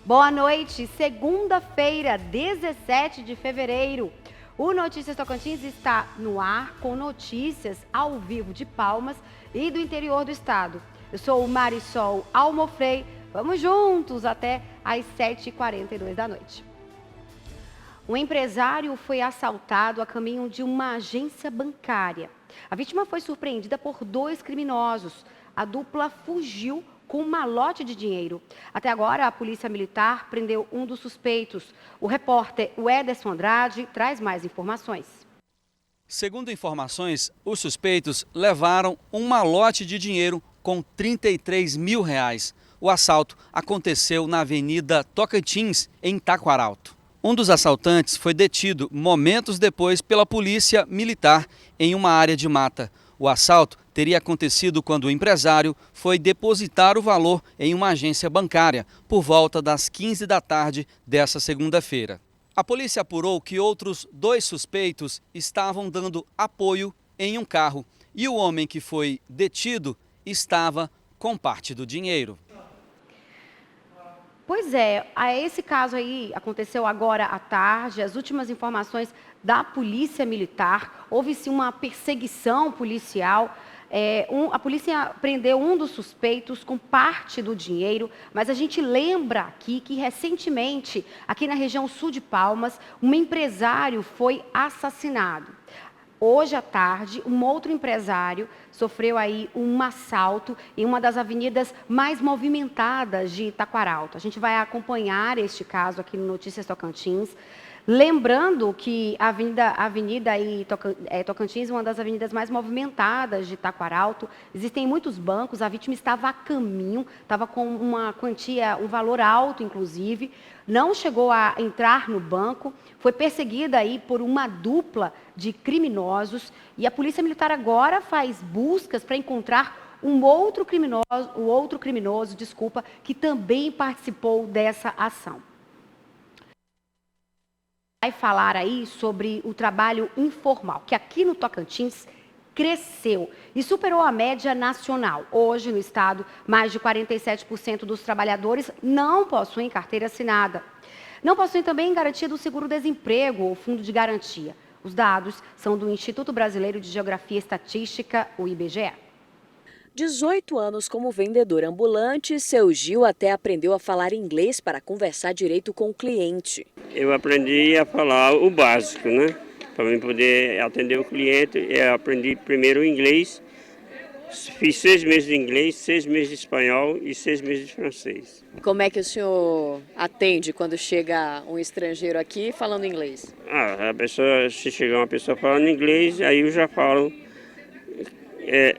Boa noite, segunda-feira, 17 de fevereiro. O Notícias Tocantins está no ar com notícias ao vivo de Palmas e do interior do estado. Eu sou Marisol Almofrei, vamos juntos até às 7h42 da noite. Um empresário foi assaltado a caminho de uma agência bancária. A vítima foi surpreendida por dois criminosos. A dupla fugiu com um malote de dinheiro. Até agora, a Polícia Militar prendeu um dos suspeitos. O repórter Ederson Andrade traz mais informações. Segundo informações, os suspeitos levaram um malote de dinheiro com R$33 mil. O assalto aconteceu na Avenida Tocantins, em Taquaralto. Um dos assaltantes foi detido momentos depois pela Polícia Militar em uma área de mata. O assalto teria acontecido quando o empresário foi depositar o valor em uma agência bancária por volta das 15 da tarde dessa segunda-feira. A polícia apurou que outros dois suspeitos estavam dando apoio em um carro e o homem que foi detido estava com parte do dinheiro. Pois é, esse caso aí aconteceu agora à tarde. As últimas informações da Polícia Militar, houve-se uma perseguição policial. A polícia prendeu um dos suspeitos com parte do dinheiro, mas a gente lembra aqui que recentemente, aqui na região sul de Palmas, um empresário foi assassinado. Hoje à tarde, um outro empresário sofreu aí um assalto em uma das avenidas mais movimentadas de Taquaralto. A gente vai acompanhar este caso aqui no Notícias Tocantins. Lembrando que a Avenida Tocantins é uma das avenidas mais movimentadas de Taquaralto. Existem muitos bancos, a vítima estava a caminho, estava com uma quantia, um valor alto, inclusive. Não chegou a entrar no banco, foi perseguida aí por uma dupla de criminosos. E a Polícia Militar agora faz buscas para encontrar o outro criminoso, que também participou dessa ação. Vai falar aí sobre o trabalho informal, que aqui no Tocantins cresceu e superou a média nacional. Hoje, no estado, mais de 47% dos trabalhadores não possuem carteira assinada. Não possuem também garantia do seguro-desemprego ou fundo de garantia. Os dados são do Instituto Brasileiro de Geografia e Estatística, o IBGE. 18 anos como vendedor ambulante, seu Gil até aprendeu a falar inglês para conversar direito com o cliente. Eu aprendi a falar o básico, né? Para mim poder atender o cliente, eu aprendi primeiro o inglês, fiz 6 meses de inglês, 6 meses de espanhol e 6 meses de francês. Como é que o senhor atende quando chega um estrangeiro aqui falando inglês? Se chegar uma pessoa falando inglês, aí eu já falo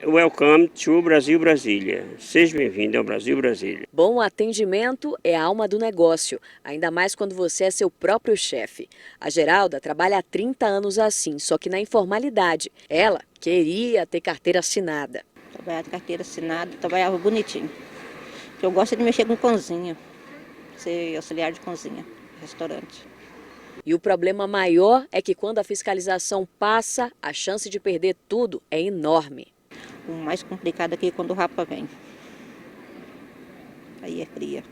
Welcome to Brasil, Brasília. Seja bem-vindo ao Brasil, Brasília. Bom atendimento é a alma do negócio, ainda mais quando você é seu próprio chefe. A Geralda trabalha há 30 anos assim, só que na informalidade. Ela queria ter carteira assinada. Trabalhava de carteira assinada, trabalhava bonitinho. Porque eu gosto de mexer com cozinha, ser auxiliar de cozinha, restaurante. E o problema maior é que quando a fiscalização passa, a chance de perder tudo é enorme. O mais complicado aqui é quando o rapa vem. Aí é cria.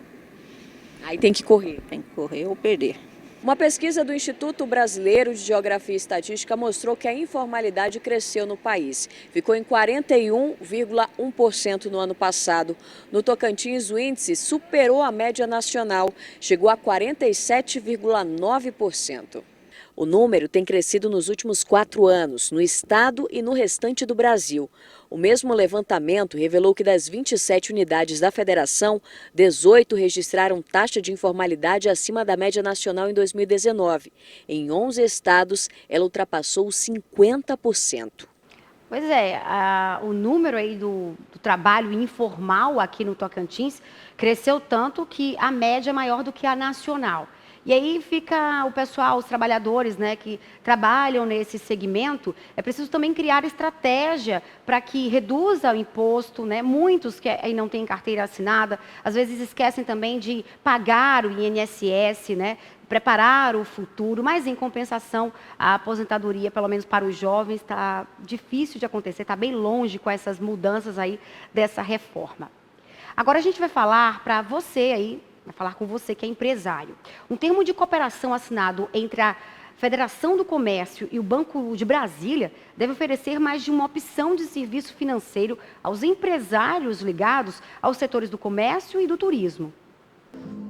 Aí tem que correr. Tem que correr ou perder. Uma pesquisa do Instituto Brasileiro de Geografia e Estatística mostrou que a informalidade cresceu no país. Ficou em 41,1% no ano passado. No Tocantins, o índice superou a média nacional, chegou a 47,9%. O número tem crescido nos últimos 4 anos, no estado e no restante do Brasil. O mesmo levantamento revelou que das 27 unidades da federação, 18 registraram taxa de informalidade acima da média nacional em 2019. Em 11 estados, ela ultrapassou os 50%. Pois é, o número aí do trabalho informal aqui no Tocantins cresceu tanto que a média é maior do que a nacional. E aí fica o pessoal, os trabalhadores, né, que trabalham nesse segmento, é preciso também criar estratégia para que reduza o imposto, né? Muitos que aí não têm carteira assinada, às vezes esquecem também de pagar o INSS, né? Preparar o futuro, mas em compensação a aposentadoria, pelo menos para os jovens, está difícil de acontecer, está bem longe com essas mudanças aí dessa reforma. Agora a gente vai falar para você aí, falar com você que é empresário. Um termo de cooperação assinado entre a Federação do Comércio e o Banco de Brasília deve oferecer mais de uma opção de serviço financeiro aos empresários ligados aos setores do comércio e do turismo.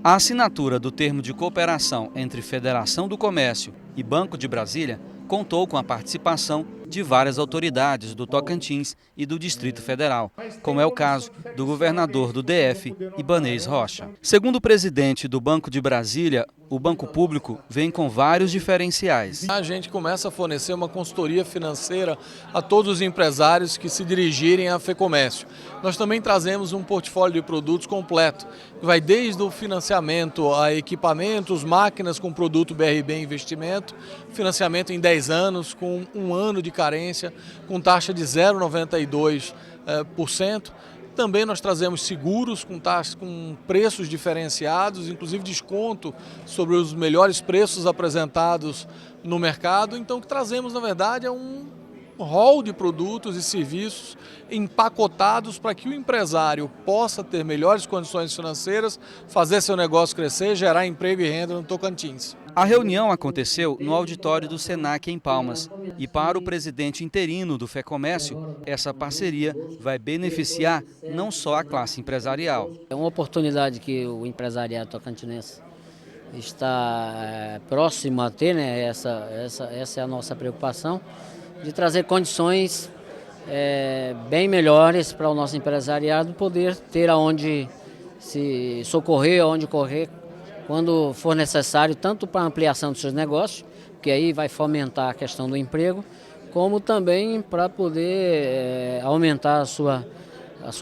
A assinatura do termo de cooperação entre Federação do Comércio e Banco de Brasília contou com a participação de várias autoridades do Tocantins e do Distrito Federal, como é o caso do governador do DF, Ibanez Rocha. Segundo o presidente do Banco de Brasília, o Banco Público vem com vários diferenciais. A gente começa a fornecer uma consultoria financeira a todos os empresários que se dirigirem à FEComércio. Nós também trazemos um portfólio de produtos completo, que vai desde o financiamento a equipamentos, máquinas com produto BRB Investimento, financiamento em 10 anos, com 1 ano de carência, com taxa de 0,92%. Também nós trazemos seguros com preços diferenciados, inclusive desconto sobre os melhores preços apresentados no mercado. Então o que trazemos, na verdade, é um rol de produtos e serviços empacotados para que o empresário possa ter melhores condições financeiras, fazer seu negócio crescer, gerar emprego e renda no Tocantins. A reunião aconteceu no auditório do Senac em Palmas e para o presidente interino do FEComércio, essa parceria vai beneficiar não só a classe empresarial. É uma oportunidade que o empresariado tocantinense está próximo a ter, né? Essa é a nossa preocupação, de trazer condições bem melhores para o nosso empresariado poder ter aonde se socorrer, aonde correr, quando for necessário, tanto para a ampliação dos seus negócios, que aí vai fomentar a questão do emprego, como também para poder aumentar a sua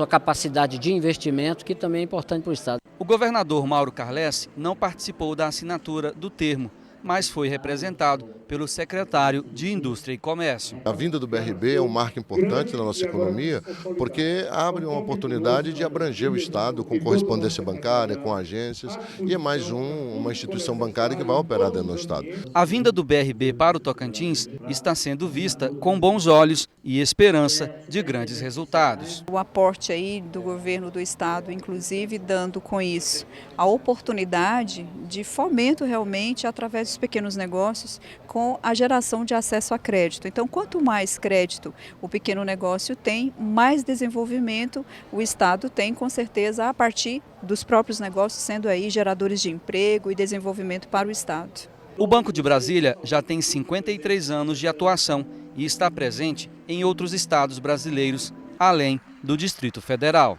capacidade de investimento, que também é importante para o Estado. O governador Mauro Carlesse não participou da assinatura do termo, mas foi representado pelo secretário de Indústria e Comércio. A vinda do BRB é um marco importante na nossa economia, porque abre uma oportunidade de abranger o Estado com correspondência bancária, com agências, e é mais uma instituição bancária que vai operar dentro do Estado. A vinda do BRB para o Tocantins está sendo vista com bons olhos e esperança de grandes resultados. O aporte aí do governo do Estado, inclusive dando com isso a oportunidade de fomento realmente através dos pequenos negócios, com a geração de acesso a crédito. Então, quanto mais crédito o pequeno negócio tem, mais desenvolvimento o Estado tem, com certeza, a partir dos próprios negócios, sendo aí geradores de emprego e desenvolvimento para o Estado. O Banco de Brasília já tem 53 anos de atuação e está presente em outros estados brasileiros, além do Distrito Federal.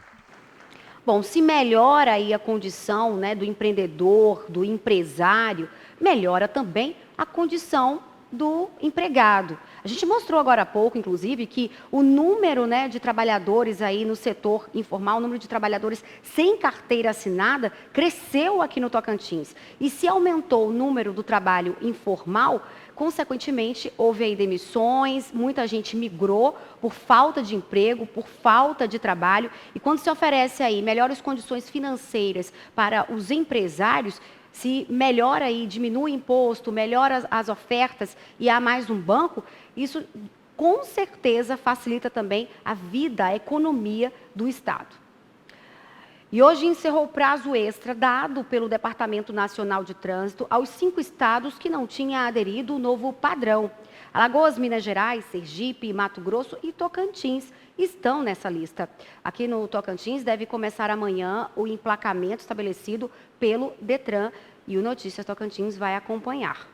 Bom, se melhora aí a condição, né, do empreendedor, do empresário, melhora também a condição do empregado. A gente mostrou agora há pouco, inclusive, que o número, né, de trabalhadores aí no setor informal, o número de trabalhadores sem carteira assinada, cresceu aqui no Tocantins. E se aumentou o número do trabalho informal, consequentemente, houve aí demissões, muita gente migrou por falta de emprego, por falta de trabalho. E quando se oferece aí melhores condições financeiras para os empresários, se melhora aí, diminui o imposto, melhora as ofertas e há mais um banco, isso com certeza facilita também a vida, a economia do Estado. E hoje encerrou o prazo extra dado pelo Departamento Nacional de Trânsito aos 5 estados que não tinham aderido ao novo padrão. Alagoas, Minas Gerais, Sergipe, Mato Grosso e Tocantins estão nessa lista. Aqui no Tocantins deve começar amanhã o emplacamento estabelecido pelo Detran e o Notícias Tocantins vai acompanhar.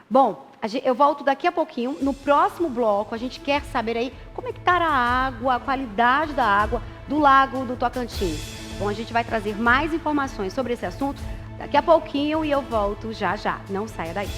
Bom, eu volto daqui a pouquinho. No próximo bloco, a gente quer saber aí como é que está a água, a qualidade da água do Lago do Tocantins. Bom, a gente vai trazer mais informações sobre esse assunto daqui a pouquinho e eu volto já já. Não saia daí.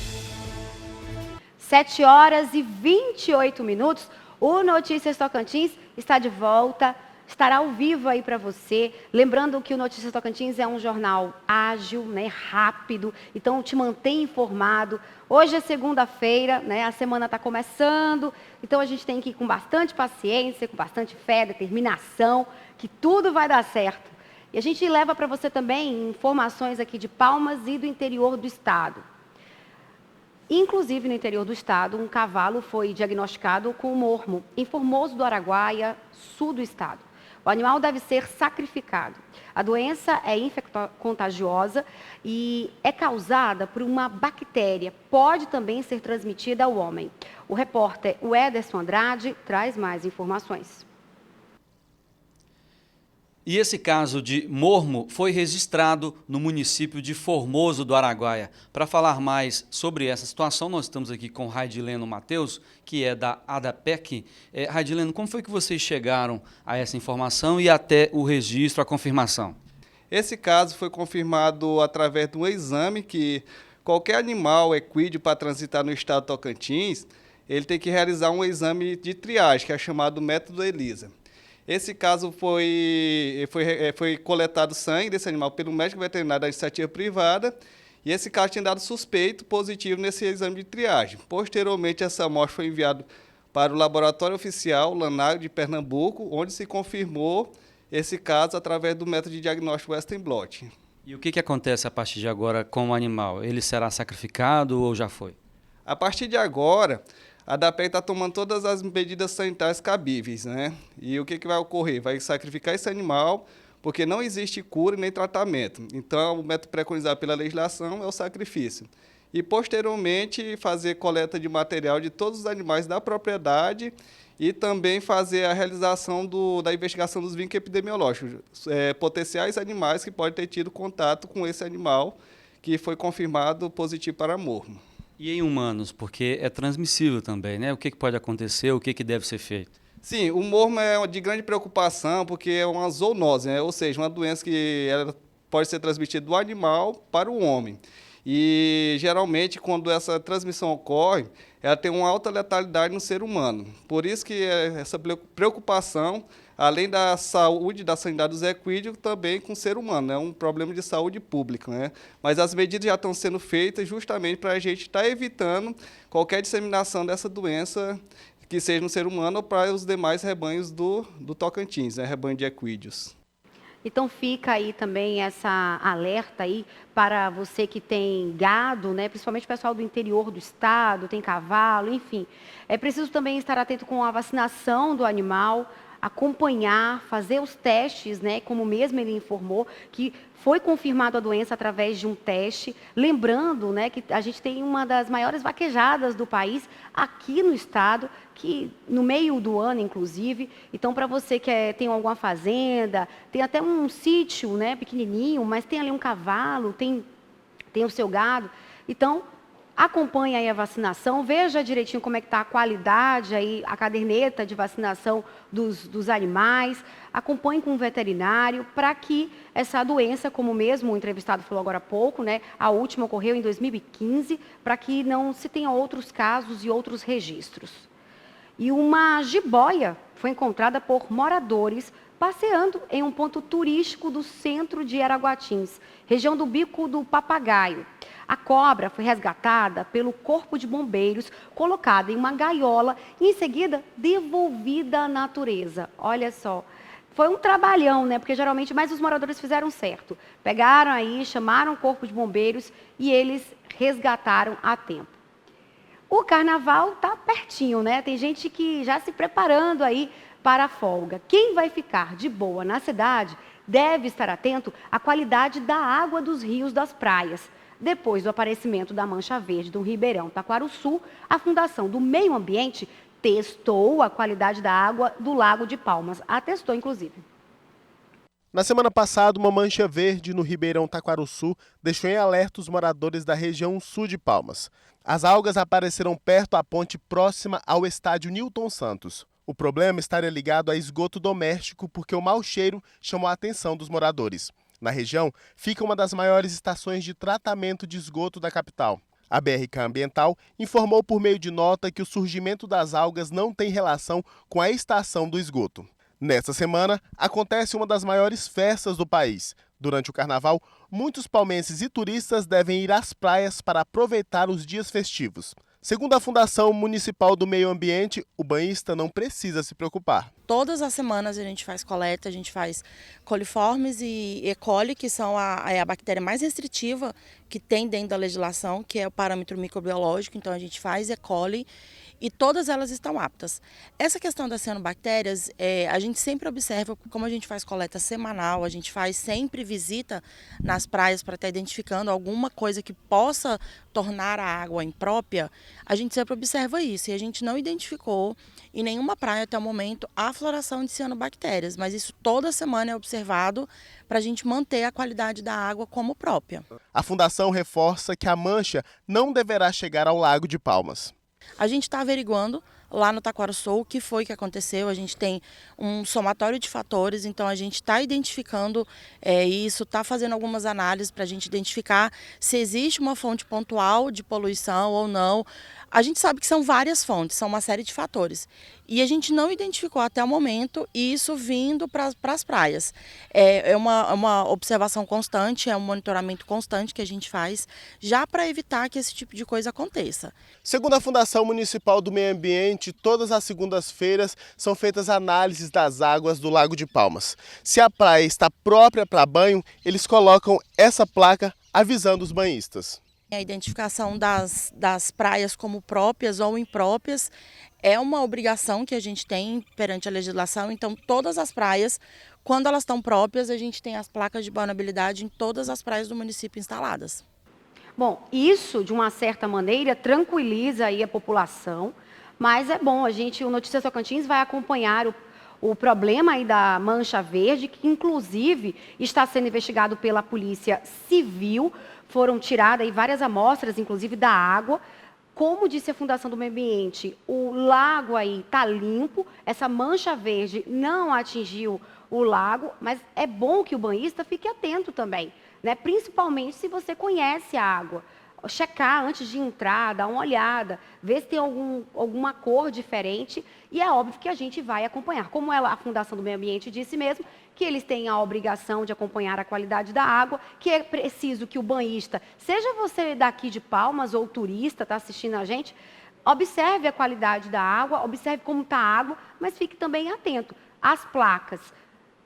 7h28. O Notícias Tocantins está de volta, estará ao vivo aí para você. Lembrando que o Notícias Tocantins é um jornal ágil, né, rápido, então te mantém informado. Hoje é segunda-feira, né, a semana está começando, então a gente tem que ir com bastante paciência, com bastante fé, determinação, que tudo vai dar certo. E a gente leva para você também informações aqui de Palmas e do interior do estado. Inclusive, no interior do estado, um cavalo foi diagnosticado com mormo em Formoso do Araguaia, sul do estado. O animal deve ser sacrificado. A doença é infecto-contagiosa e é causada por uma bactéria. Pode também ser transmitida ao homem. O repórter Ederson Andrade traz mais informações. E esse caso de mormo foi registrado no município de Formoso do Araguaia. Para falar mais sobre essa situação, nós estamos aqui com Raidileno Matheus, que é da ADAPEC. Raidileno, como foi que vocês chegaram a essa informação e até o registro, a confirmação? Esse caso foi confirmado através de um exame que qualquer animal equídeo para transitar no estado de Tocantins, ele tem que realizar um exame de triagem, que é chamado método ELISA. Esse caso foi coletado sangue desse animal pelo médico veterinário da iniciativa privada e esse caso tinha dado suspeito positivo nesse exame de triagem. Posteriormente, essa amostra foi enviada para o laboratório oficial Lanaio de Pernambuco, onde se confirmou esse caso através do método de diagnóstico Western blot. E o que acontece a partir de agora com o animal? Ele será sacrificado ou já foi? A partir de agora, a ADAPEC está tomando todas as medidas sanitárias cabíveis, né? E o que vai ocorrer? Vai sacrificar esse animal, porque não existe cura nem tratamento. Então, o método preconizado pela legislação é o sacrifício. E, posteriormente, fazer coleta de material de todos os animais da propriedade e também fazer a realização da investigação dos vínculos epidemiológicos, potenciais animais que podem ter tido contato com esse animal que foi confirmado positivo para mormo. E em humanos, porque é transmissível também, né? O que pode acontecer, o que deve ser feito? Sim, o mormo é de grande preocupação porque é uma zoonose, né? Ou seja, uma doença que ela pode ser transmitida do animal para o homem. E, geralmente, quando essa transmissão ocorre, ela tem uma alta letalidade no ser humano. Por isso que essa preocupação, além da saúde, da sanidade dos equídeos, também com o ser humano. É um problema de saúde pública, né? Mas as medidas já estão sendo feitas justamente para a gente estar evitando qualquer disseminação dessa doença que seja no ser humano ou para os demais rebanhos do Tocantins, né? Rebanho de equídeos. Então fica aí também essa alerta aí para você que tem gado, né? Principalmente o pessoal do interior do estado, tem cavalo, enfim. É preciso também estar atento com a vacinação do animal, acompanhar, fazer os testes, né? Como mesmo ele informou, que foi confirmado a doença através de um teste. Lembrando, né, que a gente tem uma das maiores vaquejadas do país aqui no estado, que no meio do ano, inclusive. Então, para você que tem alguma fazenda, tem até um sítio, né, pequenininho, mas tem ali um cavalo, tem o seu gado. Então, acompanhe aí a vacinação, veja direitinho como é que está a qualidade, aí, a caderneta de vacinação dos animais, acompanhe com o veterinário para que essa doença, como mesmo o entrevistado falou agora há pouco, né, a última ocorreu em 2015, para que não se tenha outros casos e outros registros. E uma jiboia foi encontrada por moradores passeando em um ponto turístico do centro de Araguatins, região do Bico do Papagaio. A cobra foi resgatada pelo Corpo de Bombeiros, colocada em uma gaiola e, em seguida, devolvida à natureza. Olha só, foi um trabalhão, né? Porque geralmente, mas os moradores fizeram certo. Pegaram aí, chamaram o Corpo de Bombeiros e eles resgataram a tempo. O carnaval está pertinho, né? Tem gente que já se preparando aí para a folga. Quem vai ficar de boa na cidade deve estar atento à qualidade da água dos rios das praias. Depois do aparecimento da mancha verde do Ribeirão Taquaruçu, a Fundação do Meio Ambiente testou a qualidade da água do Lago de Palmas. Atestou, inclusive. Na semana passada, uma mancha verde no Ribeirão Taquaruçu deixou em alerta os moradores da região sul de Palmas. As algas apareceram perto da ponte próxima ao estádio Newton Santos. O problema estaria ligado a esgoto doméstico porque o mau cheiro chamou a atenção dos moradores. Na região, fica uma das maiores estações de tratamento de esgoto da capital. A BRK Ambiental informou por meio de nota que o surgimento das algas não tem relação com a estação do esgoto. Nesta semana, acontece uma das maiores festas do país. Durante o carnaval, muitos palmenses e turistas devem ir às praias para aproveitar os dias festivos. Segundo a Fundação Municipal do Meio Ambiente, o banhista não precisa se preocupar. todas as semanas a gente faz coleta, a gente faz coliformes e E. coli, que são a bactéria mais restritiva que tem dentro da legislação, que é o parâmetro microbiológico. Então a gente faz E. coli e todas elas estão aptas. Essa questão das cianobactérias, a gente sempre observa, como a gente faz coleta semanal, a gente faz sempre visita nas praias para estar identificando alguma coisa que possa tornar a água imprópria, a gente sempre observa isso. E a gente não identificou em nenhuma praia até o momento a floração de cianobactérias, mas isso toda semana é observado para a gente manter a qualidade da água como própria. A Fundação reforça que a mancha não deverá chegar ao Lago de Palmas. A gente está averiguando lá no Taquarussu o que foi que aconteceu. A gente tem um somatório de fatores, então a gente está identificando isso, está fazendo algumas análises para a gente identificar se existe uma fonte pontual de poluição ou não. A gente sabe que são várias fontes, são uma série de fatores. E a gente não identificou até o momento isso vindo para as praias. É uma observação constante, é um monitoramento constante que a gente faz, já para evitar que esse tipo de coisa aconteça. Segundo a Fundação Municipal do Meio Ambiente, todas as segundas-feiras são feitas análises das águas do Lago de Palmas. Se a praia está própria para banho, eles colocam essa placa avisando os banhistas. A identificação das praias como próprias ou impróprias é uma obrigação que a gente tem perante a legislação. Então, todas as praias, quando elas estão próprias, a gente tem as placas de vulnerabilidade em todas as praias do município instaladas. Bom, isso, de uma certa maneira, tranquiliza aí a população, mas é bom, o Notícias Tocantins vai acompanhar o problema aí da mancha verde, que inclusive está sendo investigado pela Polícia Civil. Foram tiradas aí várias amostras, inclusive da água. Como disse a Fundação do Meio Ambiente, o lago aí está limpo, essa mancha verde não atingiu o lago, mas é bom que o banhista fique atento também, né? Principalmente se você conhece a água. Checar antes de entrar, dar uma olhada, ver se tem alguma cor diferente, e é óbvio que a gente vai acompanhar. Como a Fundação do Meio Ambiente disse mesmo, que eles têm a obrigação de acompanhar a qualidade da água, que é preciso que o banhista, seja você daqui de Palmas ou turista, está assistindo a gente, observe a qualidade da água, observe como está a água, mas fique também atento às placas.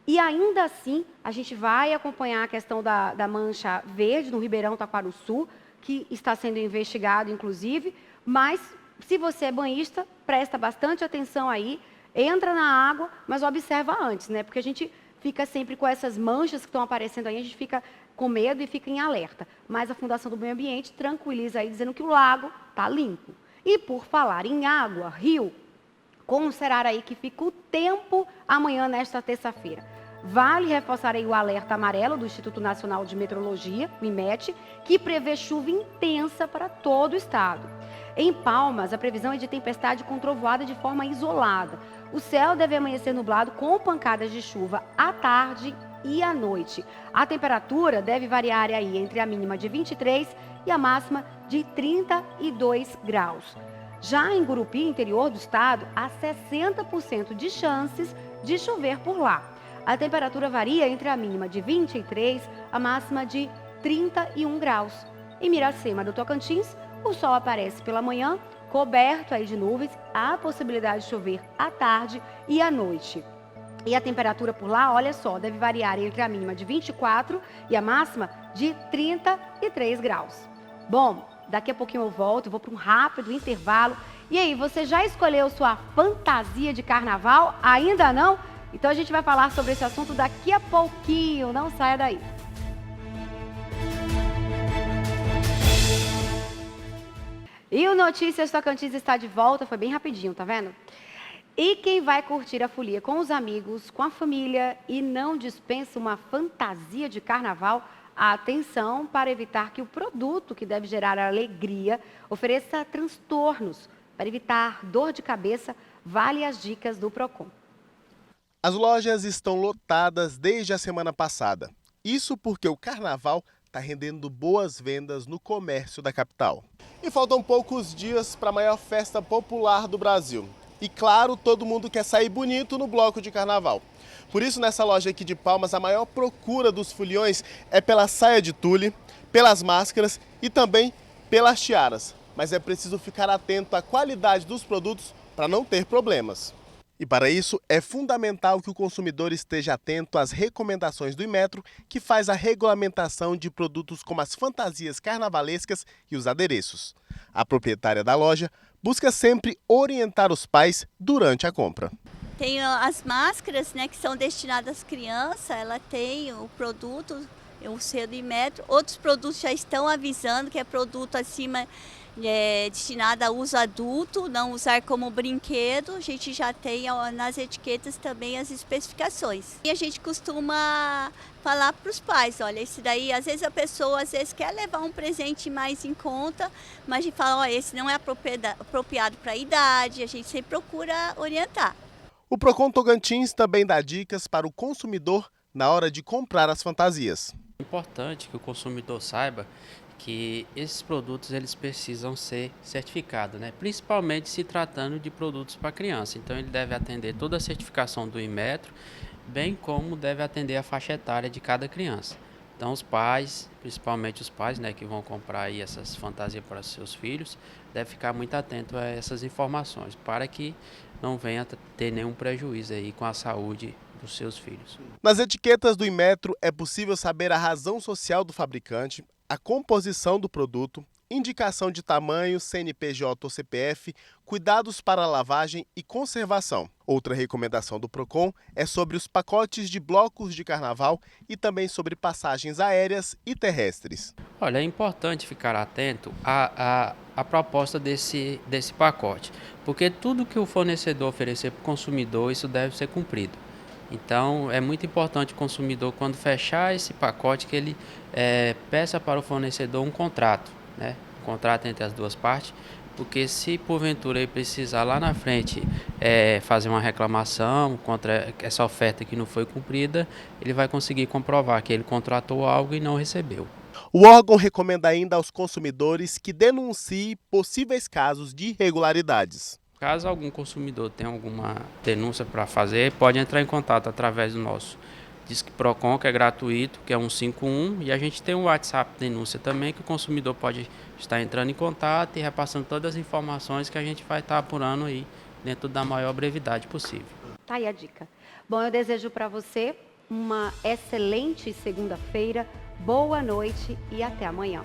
E ainda assim, a gente vai acompanhar a questão da mancha verde no Ribeirão Taquarussu, que está sendo investigado, inclusive, mas se você é banhista, presta bastante atenção aí, entra na água, mas observa antes, né? Porque a gente fica sempre com essas manchas que estão aparecendo aí, a gente fica com medo e fica em alerta. Mas a Fundação do Meio Ambiente tranquiliza aí, dizendo que o lago está limpo. E por falar em água, rio, como será aí que fica o tempo amanhã, nesta terça-feira? Vale reforçar aí o alerta amarelo do Instituto Nacional de Meteorologia, o IMET, que prevê chuva intensa para todo o estado. Em Palmas, a previsão é de tempestade com trovoada de forma isolada. O céu deve amanhecer nublado com pancadas de chuva à tarde e à noite. A temperatura deve variar aí entre a mínima de 23 e a máxima de 32 graus. Já em Gurupi, interior do estado, há 60% de chances de chover por lá. A temperatura varia entre a mínima de 23 a máxima de 31 graus. Em Miracema do Tocantins, o sol aparece pela manhã, coberto aí de nuvens, há possibilidade de chover à tarde e à noite. E a temperatura por lá, olha só, deve variar entre a mínima de 24 e a máxima de 33 graus. Bom, daqui a pouquinho eu volto, vou para um rápido intervalo. E aí, você já escolheu sua fantasia de carnaval? Ainda não? Então a gente vai falar sobre esse assunto daqui a pouquinho, não saia daí. E o Notícias Tocantins está de volta, foi bem rapidinho, tá vendo? E quem vai curtir a folia com os amigos, com a família e não dispensa uma fantasia de carnaval, atenção para evitar que o produto que deve gerar alegria ofereça transtornos. Para evitar dor de cabeça, vale as dicas do Procon. As lojas estão lotadas desde a semana passada. Isso porque o carnaval está rendendo boas vendas no comércio da capital. E faltam poucos dias para a maior festa popular do Brasil. E claro, todo mundo quer sair bonito no bloco de carnaval. Por isso, nessa loja aqui de Palmas, a maior procura dos foliões é pela saia de tule, pelas máscaras e também pelas tiaras. Mas é preciso ficar atento à qualidade dos produtos para não ter problemas. E para isso, é fundamental que o consumidor esteja atento às recomendações do Inmetro, que faz a regulamentação de produtos como as fantasias carnavalescas e os adereços. A proprietária da loja busca sempre orientar os pais durante a compra. Tem as máscaras, né, que são destinadas às crianças, ela tem o produto, o selo do Inmetro. Outros produtos já estão avisando que é produto acima destinado a uso adulto, não usar como brinquedo. A gente já tem nas etiquetas também as especificações. E a gente costuma falar para os pais, olha, esse daí, às vezes a pessoa quer levar um presente mais em conta, mas a gente fala, olha, esse não é apropriado para a idade, a gente sempre procura orientar. O Procon Tocantins também dá dicas para o consumidor na hora de comprar as fantasias. É importante que o consumidor saiba que esses produtos eles precisam ser certificados, né? Principalmente se tratando de produtos para criança. Então ele deve atender toda a certificação do Inmetro, bem como deve atender a faixa etária de cada criança. Então os pais, principalmente os pais, né, que vão comprar aí essas fantasias para os seus filhos, devem ficar muito atento a essas informações para que não venha ter nenhum prejuízo aí com a saúde dos seus filhos. Nas etiquetas do Inmetro é possível saber a razão social do fabricante, a composição do produto, indicação de tamanho, CNPJ ou CPF, cuidados para lavagem e conservação. Outra recomendação do Procon é sobre os pacotes de blocos de carnaval e também sobre passagens aéreas e terrestres. Olha, é importante ficar atento à proposta desse pacote, porque tudo que o fornecedor oferecer para o consumidor, isso deve ser cumprido. Então, é muito importante o consumidor, quando fechar esse pacote, que ele peça para o fornecedor um contrato, né? Um contrato entre as duas partes, porque se porventura ele precisar lá na frente fazer uma reclamação contra essa oferta que não foi cumprida, ele vai conseguir comprovar que ele contratou algo e não recebeu. O órgão recomenda ainda aos consumidores que denunciem possíveis casos de irregularidades. Caso algum consumidor tenha alguma denúncia para fazer, pode entrar em contato através do nosso Disque Procon, que é gratuito, que é 151, e a gente tem um WhatsApp denúncia também, que o consumidor pode estar entrando em contato e repassando todas as informações que a gente vai estar apurando aí dentro da maior brevidade possível. Tá aí a dica. Bom, eu desejo para você uma excelente segunda-feira, boa noite e até amanhã.